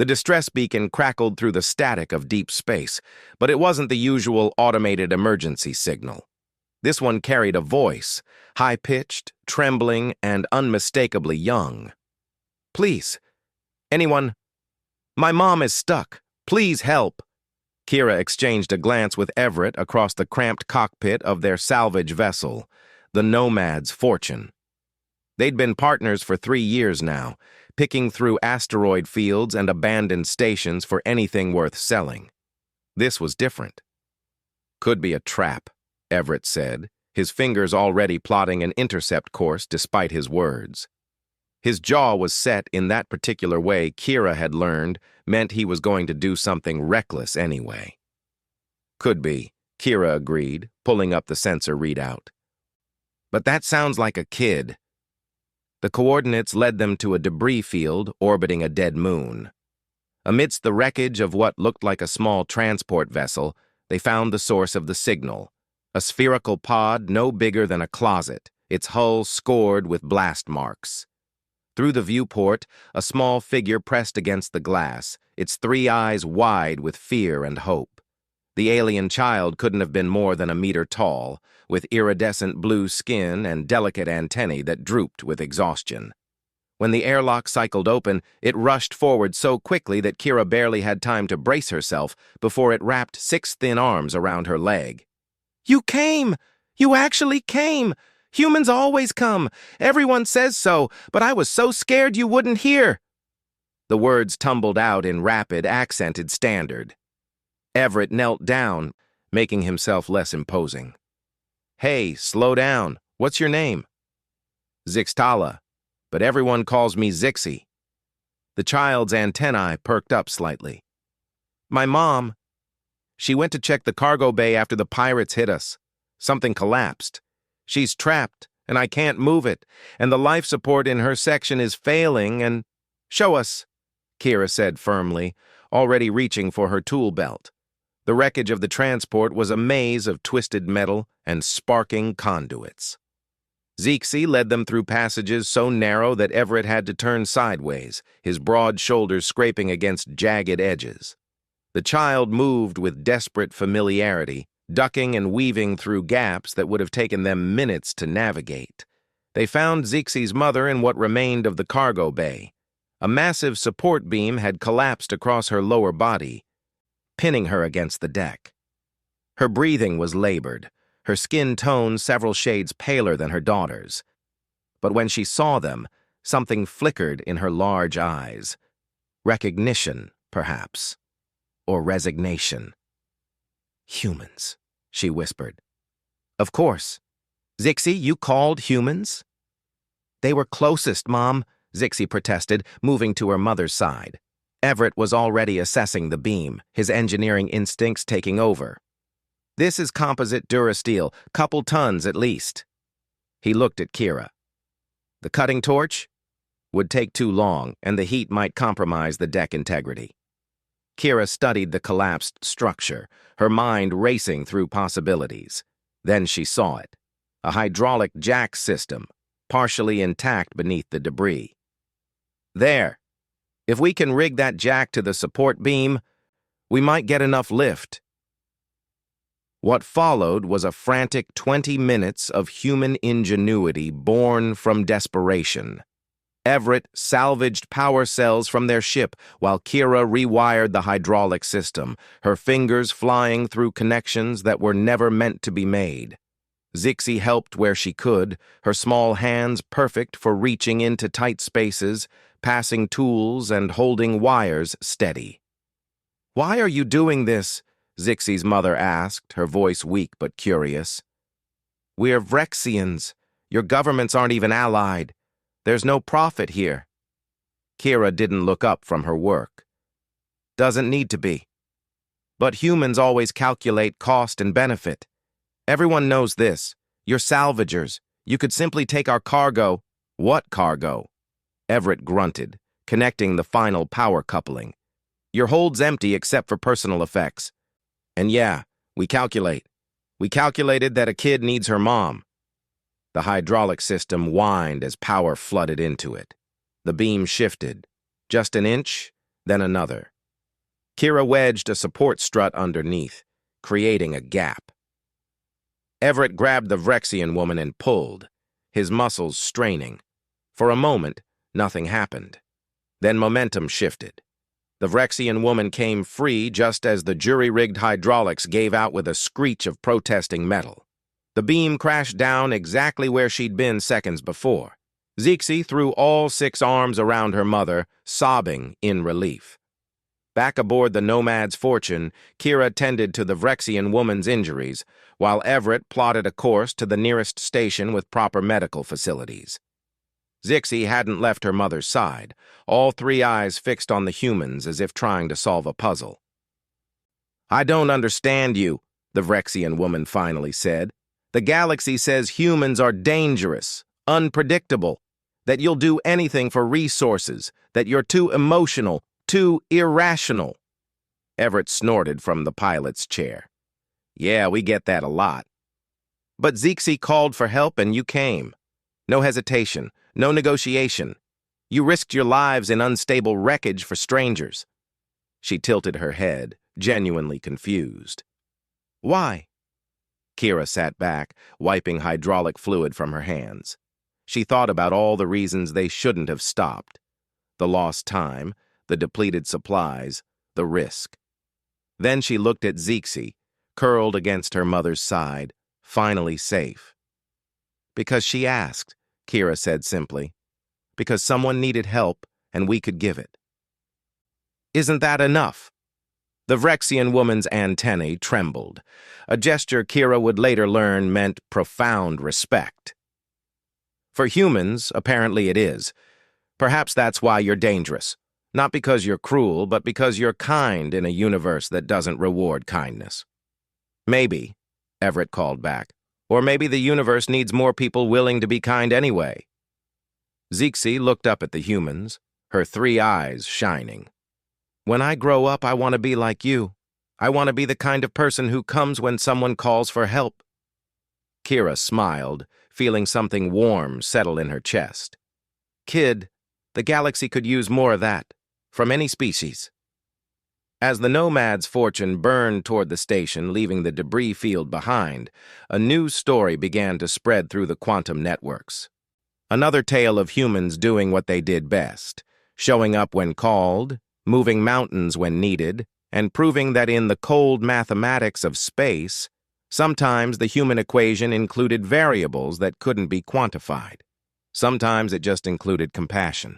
The distress beacon crackled through the static of deep space, but it wasn't the usual automated emergency signal. This one carried a voice, high-pitched, trembling, and unmistakably young. "Please, anyone? My mom is stuck. Please help." Kira exchanged a glance with Everett across the cramped cockpit of their salvage vessel, the Nomad's Fortune. They'd been partners for 3 years now, picking through asteroid fields and abandoned stations for anything worth selling. This was different. "Could be a trap," Everett said, his fingers already plotting an intercept course despite his words. His jaw was set in that particular way Kira had learned meant he was going to do something reckless anyway. "Could be," Kira agreed, pulling up the sensor readout. "But that sounds like a kid." The coordinates led them to a debris field orbiting a dead moon. Amidst the wreckage of what looked like a small transport vessel, they found the source of the signal, a spherical pod no bigger than a closet, its hull scored with blast marks. Through the viewport, a small figure pressed against the glass, its 3 eyes wide with fear and hope. The alien child couldn't have been more than a meter tall, with iridescent blue skin and delicate antennae that drooped with exhaustion. When the airlock cycled open, it rushed forward so quickly that Kira barely had time to brace herself before it wrapped 6 thin arms around her leg. "You came! You actually came! Humans always come. Everyone says so, but I was so scared you wouldn't hear." The words tumbled out in rapid, accented standard. Everett knelt down, making himself less imposing. "Hey, slow down. What's your name?" "Zixtala, but everyone calls me Zixie." The child's antennae perked up slightly. "My mom. She went to check the cargo bay after the pirates hit us. Something collapsed. She's trapped, and I can't move it, and the life support in her section is failing, and—" "Show us," Kira said firmly, already reaching for her tool belt. The wreckage of the transport was a maze of twisted metal and sparking conduits. Zixie led them through passages so narrow that Everett had to turn sideways, his broad shoulders scraping against jagged edges. The child moved with desperate familiarity, ducking and weaving through gaps that would have taken them minutes to navigate. They found Zixie's mother in what remained of the cargo bay. A massive support beam had collapsed across her lower body, pinning her against the deck. Her breathing was labored, her skin tone several shades paler than her daughter's. But when she saw them, something flickered in her large eyes. Recognition, perhaps, or resignation. "Humans," she whispered. "Of course. Zixie, you called humans?" "They were closest, Mom," Zixie protested, moving to her mother's side. Everett was already assessing the beam, his engineering instincts taking over. "This is composite durasteel, couple tons at least." He looked at Kira. "The cutting torch?" "Would take too long, and the heat might compromise the deck integrity." Kira studied the collapsed structure, her mind racing through possibilities. Then she saw it. A hydraulic jack system, partially intact beneath the debris. "There. If we can rig that jack to the support beam, we might get enough lift." What followed was a frantic 20 minutes of human ingenuity born from desperation. Everett salvaged power cells from their ship while Kira rewired the hydraulic system, her fingers flying through connections that were never meant to be made. Zixie helped where she could, her small hands perfect for reaching into tight spaces, passing tools and holding wires steady. "Why are you doing this?" Zixie's mother asked, her voice weak but curious. "We're Vrexians. Your governments aren't even allied. There's no profit here." Kira didn't look up from her work. "Doesn't need to be. But humans always calculate cost and benefit. Everyone knows this. You're salvagers. You could simply take our cargo." "What cargo?" Everett grunted, connecting the final power coupling. "Your hold's empty except for personal effects. And yeah, we calculate. We calculated that a kid needs her mom." The hydraulic system whined as power flooded into it. The beam shifted. Just an inch, then another. Kira wedged a support strut underneath, creating a gap. Everett grabbed the Vrexian woman and pulled, his muscles straining. For a moment, nothing happened. Then momentum shifted. The Vrexian woman came free just as the jury-rigged hydraulics gave out with a screech of protesting metal. The beam crashed down exactly where she'd been seconds before. Zixi threw all 6 arms around her mother, sobbing in relief. Back aboard the Nomad's Fortune, Kira tended to the Vrexian woman's injuries, while Everett plotted a course to the nearest station with proper medical facilities. Zixi hadn't left her mother's side, all 3 eyes fixed on the humans as if trying to solve a puzzle. "I don't understand you," the Vrexian woman finally said. "The galaxy says humans are dangerous, unpredictable, that you'll do anything for resources, that you're too emotional, too irrational." Everett snorted from the pilot's chair. "Yeah, we get that a lot. But Zixi called for help and you came. No hesitation, no negotiation. You risked your lives in unstable wreckage for strangers." She tilted her head, genuinely confused. "Why?" Kira sat back, wiping hydraulic fluid from her hands. She thought about all the reasons they shouldn't have stopped. The lost time, the depleted supplies, the risk. Then she looked at Zixi, curled against her mother's side, finally safe. "Because she asked," Kira said simply. "Because someone needed help, and we could give it." "Isn't that enough?" The Vrexian woman's antennae trembled, a gesture Kira would later learn meant profound respect. "For humans, apparently it is. Perhaps that's why you're dangerous. Not because you're cruel, but because you're kind in a universe that doesn't reward kindness." "Maybe," Everett called back. "Or maybe the universe needs more people willing to be kind anyway." Zixi looked up at the humans, her 3 eyes shining. "When I grow up, I want to be like you. I want to be the kind of person who comes when someone calls for help." Kira smiled, feeling something warm settle in her chest. "Kid, the galaxy could use more of that, from any species." As the Nomad's Fortune burned toward the station, leaving the debris field behind, a new story began to spread through the quantum networks. Another tale of humans doing what they did best, showing up when called, moving mountains when needed, and proving that in the cold mathematics of space, sometimes the human equation included variables that couldn't be quantified. Sometimes it just included compassion.